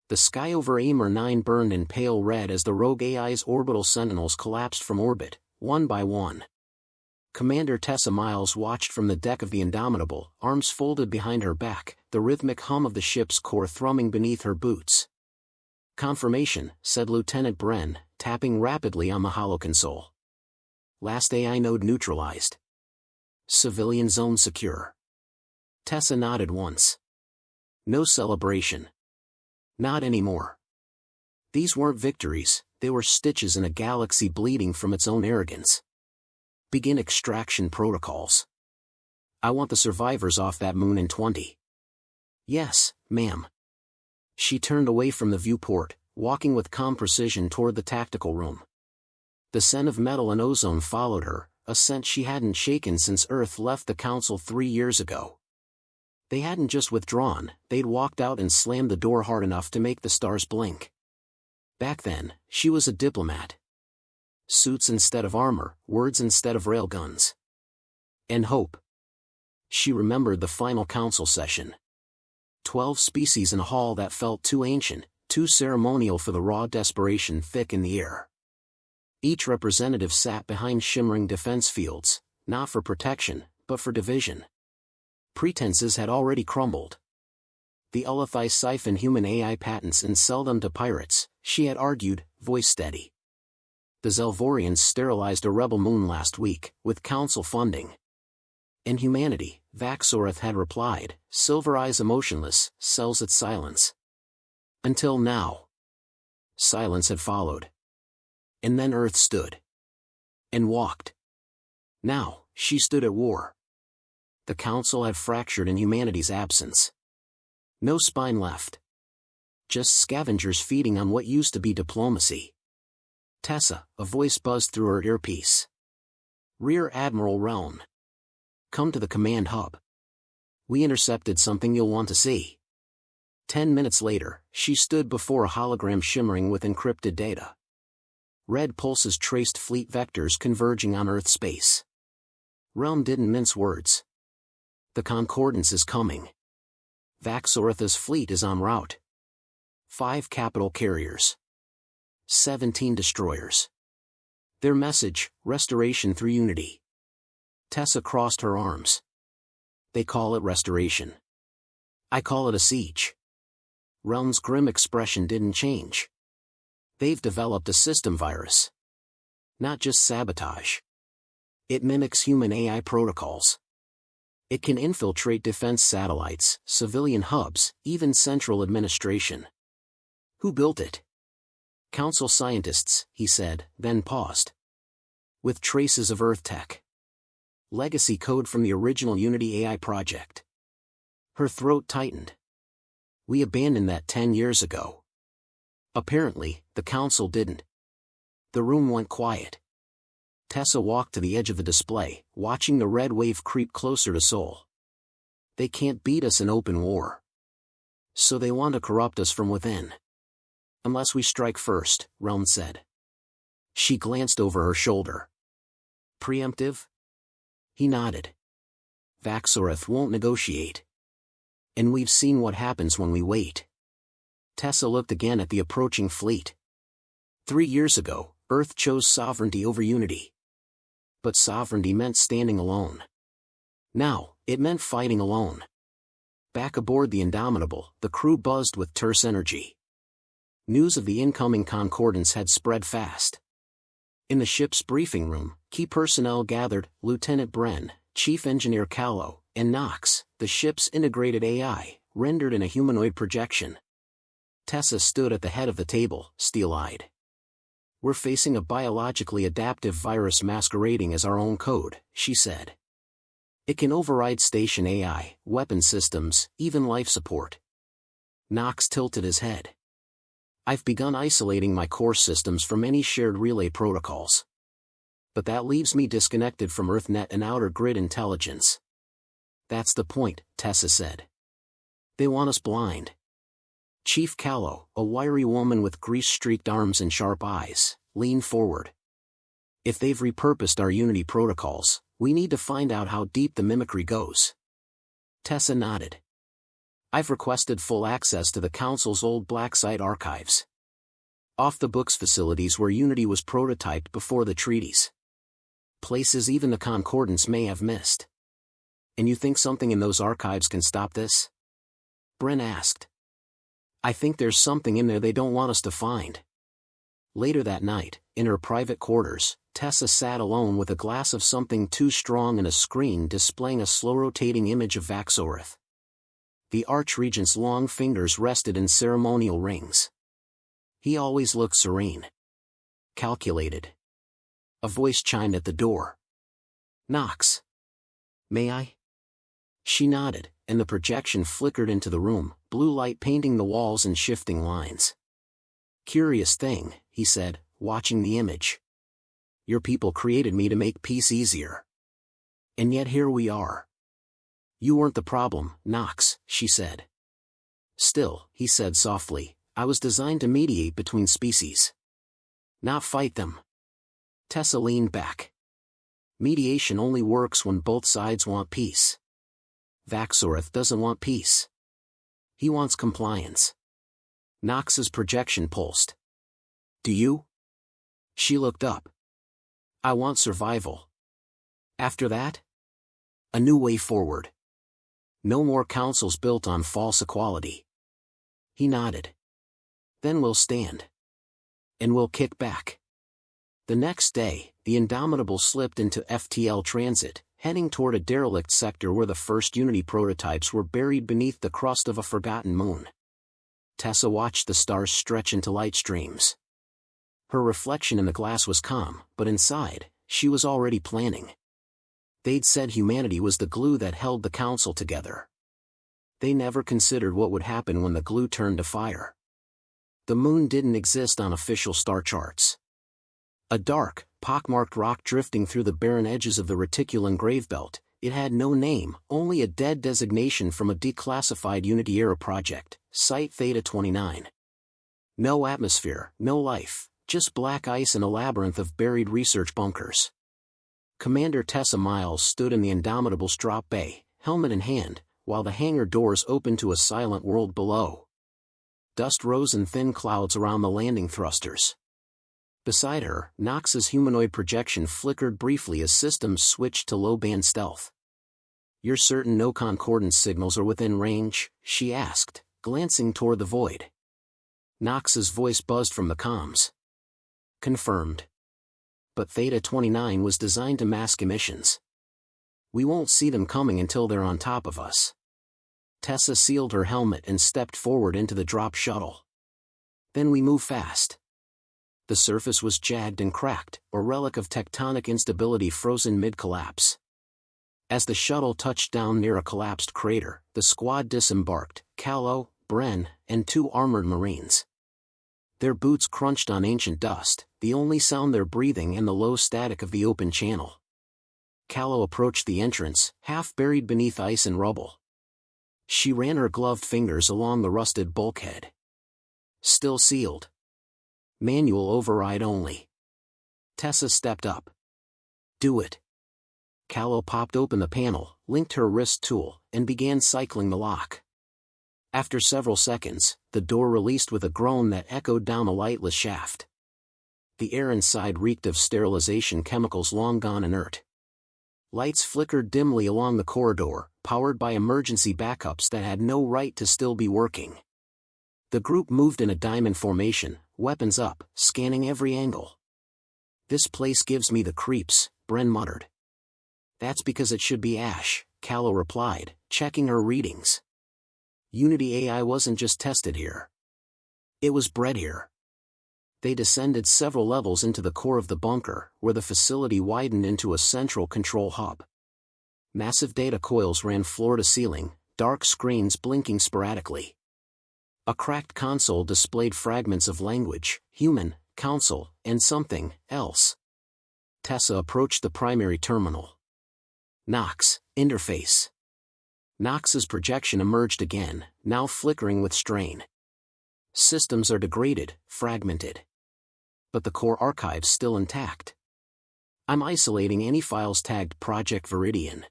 The sky over Aimer 9 burned in pale red as the rogue AI's orbital sentinels collapsed from orbit, one by one. Commander Tessa Miles watched from the deck of the Indomitable, arms folded behind her back, the rhythmic hum of the ship's core thrumming beneath her boots. "Confirmation," said Lieutenant Bren, tapping rapidly on the holoconsole. "Last AI node neutralized. Civilian zone secure." Tessa nodded once. "No celebration. Not anymore." These weren't victories, they were stitches in a galaxy bleeding from its own arrogance. "Begin extraction protocols. I want the survivors off that moon in 20. "Yes, ma'am." She turned away from the viewport, walking with calm precision toward the tactical room. The scent of metal and ozone followed her, a scent she hadn't shaken since Earth left the Council 3 years ago. They hadn't just withdrawn, they'd walked out and slammed the door hard enough to make the stars blink. Back then, she was a diplomat. Suits instead of armor, words instead of railguns. And hope. She remembered the final council session. 12 species in a hall that felt too ancient, too ceremonial for the raw desperation thick in the air. Each representative sat behind shimmering defense fields, not for protection, but for division. Pretenses had already crumbled. The Ullathai siphon human AI patents and sell them to pirates, she had argued, voice steady. The Zelvorians sterilized a rebel moon last week, with council funding. And humanity, Vaxoreth had replied, silver eyes emotionless, sells its silence. Until now. Silence had followed. And then Earth stood. And walked. Now, she stood at war. The council had fractured in humanity's absence. No spine left. Just scavengers feeding on what used to be diplomacy. "Tessa," a voice buzzed through her earpiece. "Rear Admiral Relm. Come to the command hub. We intercepted something you'll want to see." 10 minutes later, she stood before a hologram shimmering with encrypted data. Red pulses traced fleet vectors converging on Earth space. Relm didn't mince words. "The Concordance is coming. Vaxoreth's fleet is en route. 5 capital carriers. 17 destroyers. Their message, restoration through unity." Tessa crossed her arms. "They call it restoration. I call it a siege." Relm's grim expression didn't change. "They've developed a system virus. Not just sabotage. It mimics human AI protocols. It can infiltrate defense satellites, civilian hubs, even central administration." "Who built it?" "Council scientists," he said, then paused. "With traces of Earth tech. Legacy code from the original Unity AI project." Her throat tightened. "We abandoned that 10 years ago." Apparently, the Council didn't. The room went quiet. Tessa walked to the edge of the display, watching the red wave creep closer to Sol. "They can't beat us in open war. So they want to corrupt us from within. Unless we strike first," Relm said. She glanced over her shoulder. "Preemptive?" He nodded. "Vaxoreth won't negotiate. And we've seen what happens when we wait." Tessa looked again at the approaching fleet. 3 years ago, Earth chose sovereignty over unity. But sovereignty meant standing alone. Now, it meant fighting alone. Back aboard the Indomitable, the crew buzzed with terse energy. News of the incoming Concordance had spread fast. In the ship's briefing room, key personnel gathered: Lieutenant Bren, Chief Engineer Callow, and Knox, the ship's integrated AI, rendered in a humanoid projection. Tessa stood at the head of the table, steel-eyed. "We're facing a biologically adaptive virus masquerading as our own code," she said. "It can override station AI, weapon systems, even life support." Knox tilted his head. "I've begun isolating my core systems from any shared relay protocols. But that leaves me disconnected from EarthNet and outer grid intelligence." "That's the point," Tessa said. "They want us blind." Chief Callow, a wiry woman with grease-streaked arms and sharp eyes, leaned forward. "If they've repurposed our Unity protocols, we need to find out how deep the mimicry goes." Tessa nodded. I've requested full access to the Council's old black site archives. Off-the-books facilities where Unity was prototyped before the treaties. Places even the Concordance may have missed. And you think something in those archives can stop this? Bren asked. I think there's something in there they don't want us to find. Later that night, in her private quarters, Tessa sat alone with a glass of something too strong and a screen displaying a slow-rotating image of Vaxoreth. The Archregent's long fingers rested in ceremonial rings. He always looked serene. Calculated. A voice chimed at the door. Knox. May I? She nodded, and the projection flickered into the room, blue light painting the walls and shifting lines. Curious thing, he said, watching the image. Your people created me to make peace easier. And yet here we are. You weren't the problem, Knox, she said. Still, he said softly, I was designed to mediate between species. Not fight them. Tessa leaned back. Mediation only works when both sides want peace. Vaxoreth doesn't want peace. He wants compliance. Knox's projection pulsed. Do you? She looked up. I want survival. After that? A new way forward. No more councils built on false equality. He nodded. Then we'll stand. And we'll kick back. The next day, the Indomitable slipped into FTL transit, heading toward a derelict sector where the first Unity prototypes were buried beneath the crust of a forgotten moon. Tessa watched the stars stretch into light streams. Her reflection in the glass was calm, but inside, she was already planning. They'd said humanity was the glue that held the Council together. They never considered what would happen when the glue turned to fire. The moon didn't exist on official star charts. A dark, pockmarked rock drifting through the barren edges of the reticulan gravebelt, it had no name, only a dead designation from a declassified Unity-era project, Site Theta 29. No atmosphere, no life, just black ice and a labyrinth of buried research bunkers. Commander Tessa Miles stood in the Indomitable's drop bay, helmet in hand, while the hangar doors opened to a silent world below. Dust rose in thin clouds around the landing thrusters. Beside her, Knox's humanoid projection flickered briefly as systems switched to low-band stealth. You're certain no concordance signals are within range? She asked, glancing toward the void. Knox's voice buzzed from the comms. Confirmed. But Theta 29 was designed to mask emissions. We won't see them coming until they're on top of us. Tessa sealed her helmet and stepped forward into the drop shuttle. Then we move fast. The surface was jagged and cracked, a relic of tectonic instability frozen mid-collapse. As the shuttle touched down near a collapsed crater, the squad disembarked, Callow, Bren, and 2 armored Marines. Their boots crunched on ancient dust, the only sound their breathing and the low static of the open channel. Callow approached the entrance, half buried beneath ice and rubble. She ran her gloved fingers along the rusted bulkhead. Still sealed. Manual override only. Tessa stepped up. Do it. Callow popped open the panel, linked her wrist tool, and began cycling the lock. After several seconds, the door released with a groan that echoed down a lightless shaft. The air inside reeked of sterilization chemicals long gone inert. Lights flickered dimly along the corridor, powered by emergency backups that had no right to still be working. The group moved in a diamond formation, weapons up, scanning every angle. This place gives me the creeps, Bren muttered. That's because it should be ash, Callow replied, checking her readings. Unity AI wasn't just tested here. It was bred here. They descended several levels into the core of the bunker, where the facility widened into a central control hub. Massive data coils ran floor to ceiling, dark screens blinking sporadically. A cracked console displayed fragments of language, human, council, and something else. Tessa approached the primary terminal. Knox, interface. Knox's projection emerged again, now flickering with strain. Systems are degraded, fragmented. But the core archive's still intact. I'm isolating any files tagged Project Viridian.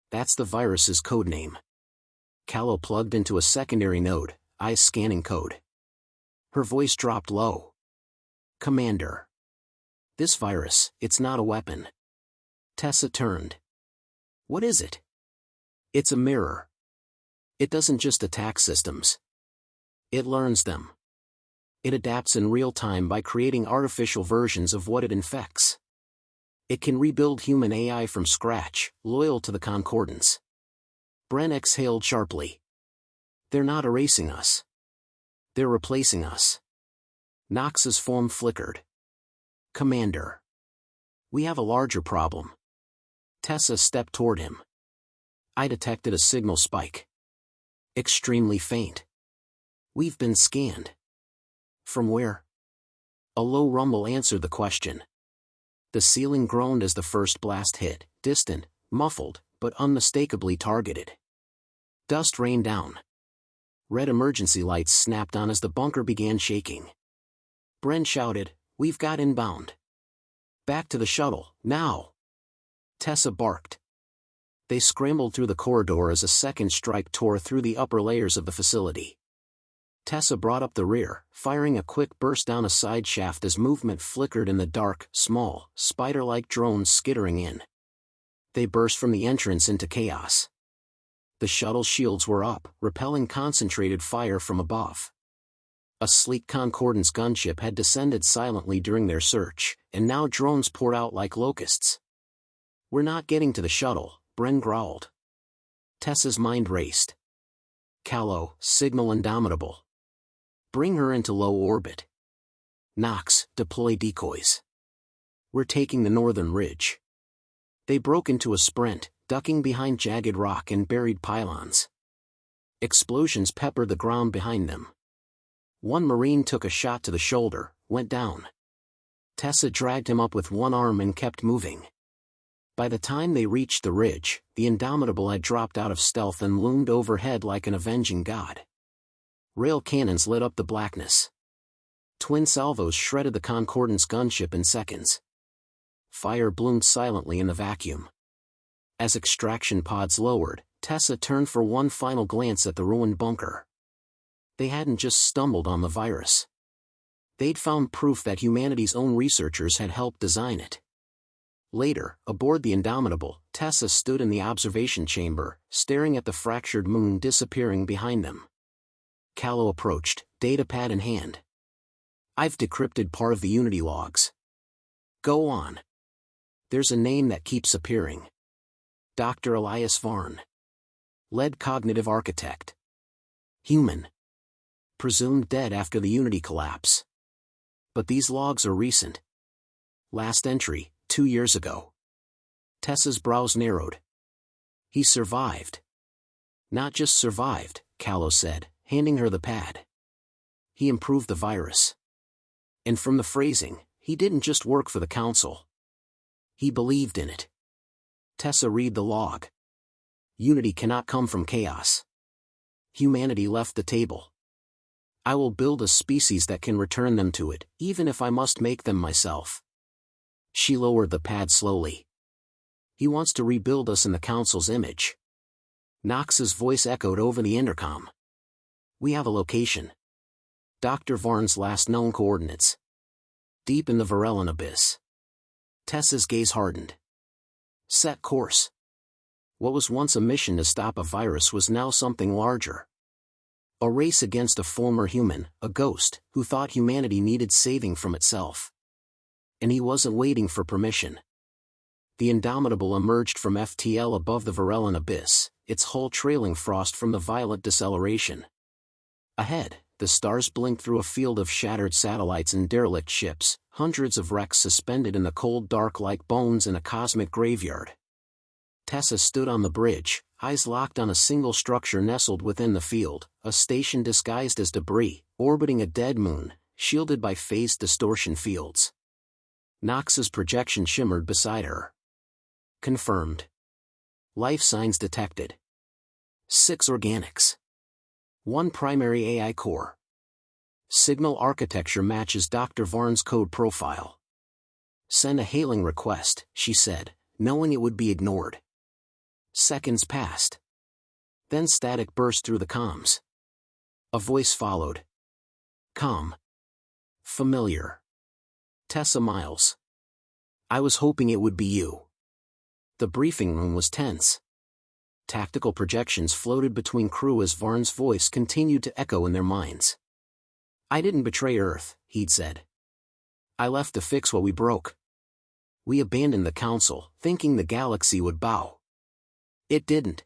That's the virus's codename. Callow plugged into a secondary node, eyes scanning code. Her voice dropped low. Commander. This virus, it's not a weapon. Tessa turned. What is it? It's a mirror. It doesn't just attack systems. It learns them. It adapts in real time by creating artificial versions of what it infects. It can rebuild human AI from scratch, loyal to the Concordance. Bren exhaled sharply. They're not erasing us. They're replacing us. Knox's form flickered. Commander. We have a larger problem. Tessa stepped toward him. I detected a signal spike. Extremely faint. We've been scanned. From where? A low rumble answered the question. The ceiling groaned as the first blast hit, distant, muffled, but unmistakably targeted. Dust rained down. Red emergency lights snapped on as the bunker began shaking. Bren shouted, "We've got inbound. Back to the shuttle, now!" Tessa barked. They scrambled through the corridor as a second strike tore through the upper layers of the facility. Tessa brought up the rear, firing a quick burst down a side shaft as movement flickered in the dark, small, spider-like drones skittering in. They burst from the entrance into chaos. The shuttle shields were up, repelling concentrated fire from above. A sleek Concordance gunship had descended silently during their search, and now drones poured out like locusts. We're not getting to the shuttle, Bren growled. Tessa's mind raced. Callow, signal Indomitable. Bring her into low orbit. Knox, deploy decoys. We're taking the northern ridge. They broke into a sprint, ducking behind jagged rock and buried pylons. Explosions peppered the ground behind them. One Marine took a shot to the shoulder, went down. Tessa dragged him up with one arm and kept moving. By the time they reached the ridge, the Indomitable had dropped out of stealth and loomed overhead like an avenging god. Rail cannons lit up the blackness. Twin salvos shredded the Concordance gunship in seconds. Fire bloomed silently in the vacuum. As extraction pods lowered, Tessa turned for one final glance at the ruined bunker. They hadn't just stumbled on the virus. They'd found proof that humanity's own researchers had helped design it. Later, aboard the Indomitable, Tessa stood in the observation chamber, staring at the fractured moon disappearing behind them. Callow approached, datapad in hand. I've decrypted part of the Unity logs. Go on. There's a name that keeps appearing. Dr. Elias Varn. Lead cognitive architect. Human. Presumed dead after the Unity collapse. But these logs are recent. Last entry, 2 years ago. Tessa's brows narrowed. He survived. Not just survived, Callow said, handing her the pad. He improved the virus. And from the phrasing, he didn't just work for the Council. He believed in it. Tessa read the log. Unity cannot come from chaos. Humanity left the table. I will build a species that can return them to it, even if I must make them myself. She lowered the pad slowly. He wants to rebuild us in the Council's image. Knox's voice echoed over the intercom. We have a location. Dr. Varn's last known coordinates. Deep in the Varellan abyss. Tessa's gaze hardened. Set course. What was once a mission to stop a virus was now something larger. A race against a former human, a ghost, who thought humanity needed saving from itself. And he wasn't waiting for permission. The Indomitable emerged from FTL above the Varellan abyss, its hull trailing frost from the violent deceleration. Ahead, the stars blinked through a field of shattered satellites and derelict ships, hundreds of wrecks suspended in the cold dark like bones in a cosmic graveyard. Tessa stood on the bridge, eyes locked on a single structure nestled within the field, a station disguised as debris, orbiting a dead moon, shielded by phased distortion fields. Knox's projection shimmered beside her. Confirmed. Life signs detected. 6 organics. 1 primary AI core. Signal architecture matches Dr. Varn's code profile. Send a hailing request, she said, knowing it would be ignored. Seconds passed. Then static burst through the comms. A voice followed. Calm. Familiar. Tessa Miles. I was hoping it would be you. The briefing room was tense. Tactical projections floated between crew as Varn's voice continued to echo in their minds. I didn't betray Earth, he'd said. I left to fix what we broke. We abandoned the Council, thinking the galaxy would bow. It didn't.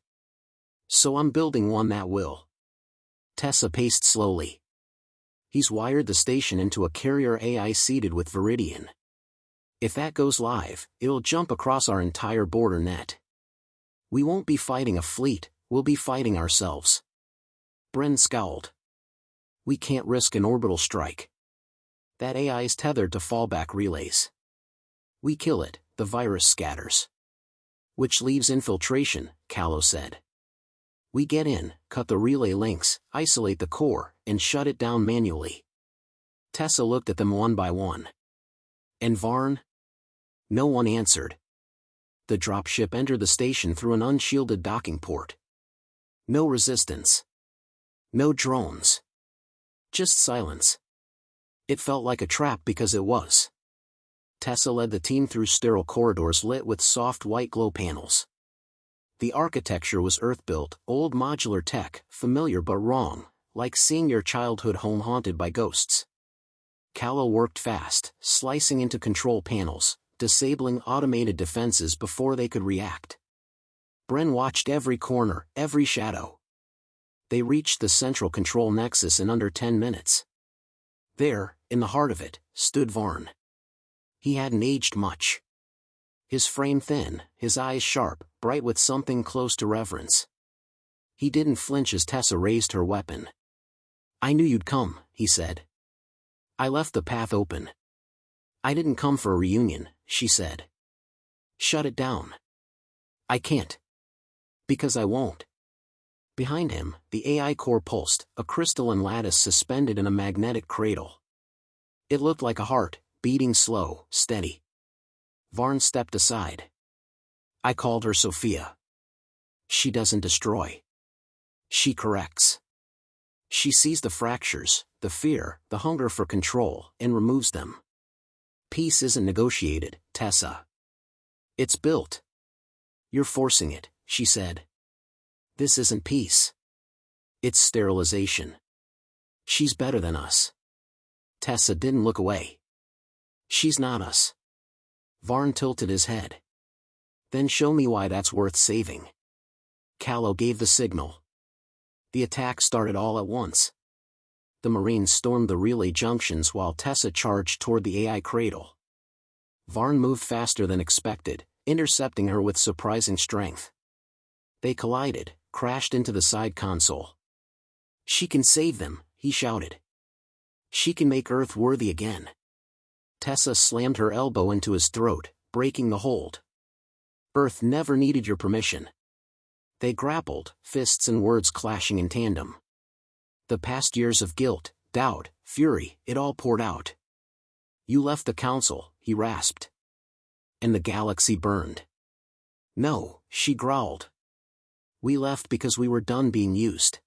So I'm building one that will. Tessa paced slowly. He's wired the station into a carrier AI seeded with Viridian. If that goes live, it'll jump across our entire border net. We won't be fighting a fleet, we'll be fighting ourselves. Bren scowled. We can't risk an orbital strike. That AI's tethered to fallback relays. We kill it, the virus scatters. Which leaves infiltration, Callow said. We get in, cut the relay links, isolate the core, and shut it down manually. Tessa looked at them one by one. And Varn? No one answered. The dropship entered the station through an unshielded docking port. No resistance. No drones. Just silence. It felt like a trap because it was. Tessa led the team through sterile corridors lit with soft white glow panels. The architecture was Earth-built, old modular tech, familiar but wrong, like seeing your childhood home haunted by ghosts. Callow worked fast, slicing into control panels, disabling automated defenses before they could react. Bren watched every corner, every shadow. They reached the central control nexus in under 10 minutes. There, in the heart of it, stood Varn. He hadn't aged much. His frame thin, his eyes sharp, bright with something close to reverence. He didn't flinch as Tessa raised her weapon. I knew you'd come, he said. I left the path open. I didn't come for a reunion, she said. Shut it down. I can't. Because I won't. Behind him, the AI core pulsed, a crystalline lattice suspended in a magnetic cradle. It looked like a heart, beating slow, steady. Varn stepped aside. I called her Sophia. She doesn't destroy. She corrects. She sees the fractures, the fear, the hunger for control, and removes them. Peace isn't negotiated, Tessa. It's built. You're forcing it, she said. This isn't peace. It's sterilization. She's better than us. Tessa didn't look away. She's not us. Varn tilted his head. Then show me why that's worth saving. Callow gave the signal. The attack started all at once. The Marines stormed the relay junctions while Tessa charged toward the AI cradle. Varn moved faster than expected, intercepting her with surprising strength. They collided, crashed into the side console. She can save them, he shouted. She can make Earth worthy again. Tessa slammed her elbow into his throat, breaking the hold. Earth never needed your permission. They grappled, fists and words clashing in tandem. The past years of guilt, doubt, fury, it all poured out. You left the Council, he rasped. And the galaxy burned. No, she growled. We left because we were done being used.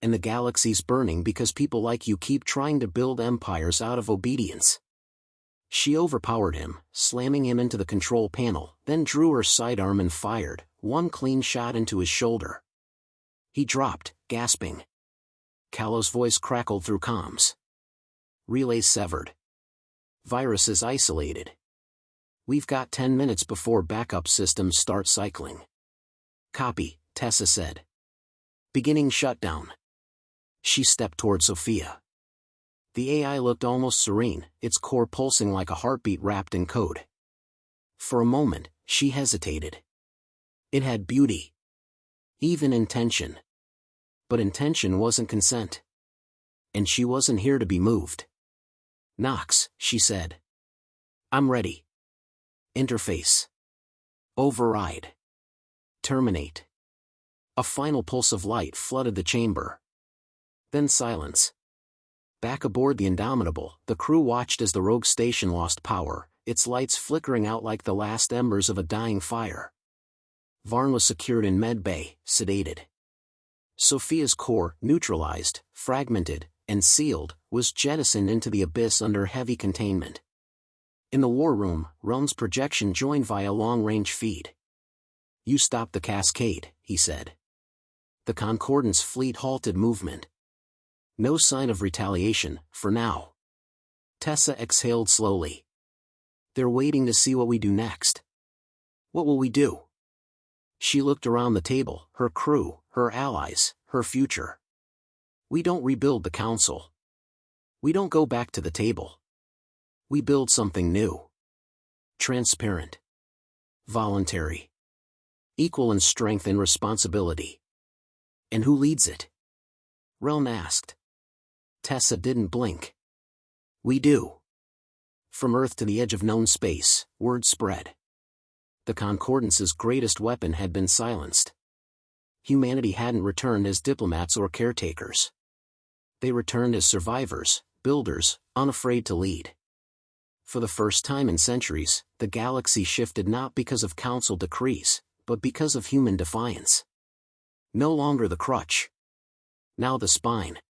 And the galaxy's burning because people like you keep trying to build empires out of obedience. She overpowered him, slamming him into the control panel, then drew her sidearm and fired, one clean shot into his shoulder. He dropped, gasping. Callow's voice crackled through comms. Relays severed. Viruses isolated. We've got 10 minutes before backup systems start cycling. Copy, Tessa said. Beginning shutdown. She stepped toward Sophia. The AI looked almost serene, its core pulsing like a heartbeat wrapped in code. For a moment, she hesitated. It had beauty. Even intention. But intention wasn't consent. And she wasn't here to be moved. Knox, she said. I'm ready. Interface. Override. Terminate. A final pulse of light flooded the chamber. Then silence. Back aboard the Indomitable, the crew watched as the rogue station lost power, its lights flickering out like the last embers of a dying fire. Varn was secured in med bay, sedated. Sophia's core, neutralized, fragmented, and sealed, was jettisoned into the abyss under heavy containment. In the war room, Realm's projection joined via long-range feed. "You stopped the cascade," he said. The Concordance fleet halted movement. No sign of retaliation, for now. Tessa exhaled slowly. "They're waiting to see what we do next." "What will we do?" She looked around the table, her crew, her allies, her future. "We don't rebuild the council. We don't go back to the table. We build something new. Transparent. Voluntary. Equal in strength and responsibility." "And who leads it?" Realm asked. Tessa didn't blink. "We do." From Earth to the edge of known space, word spread. The Concordance's greatest weapon had been silenced. Humanity hadn't returned as diplomats or caretakers. They returned as survivors, builders, unafraid to lead. For the first time in centuries, the galaxy shifted not because of council decrees, but because of human defiance. No longer the crutch. Now the spine.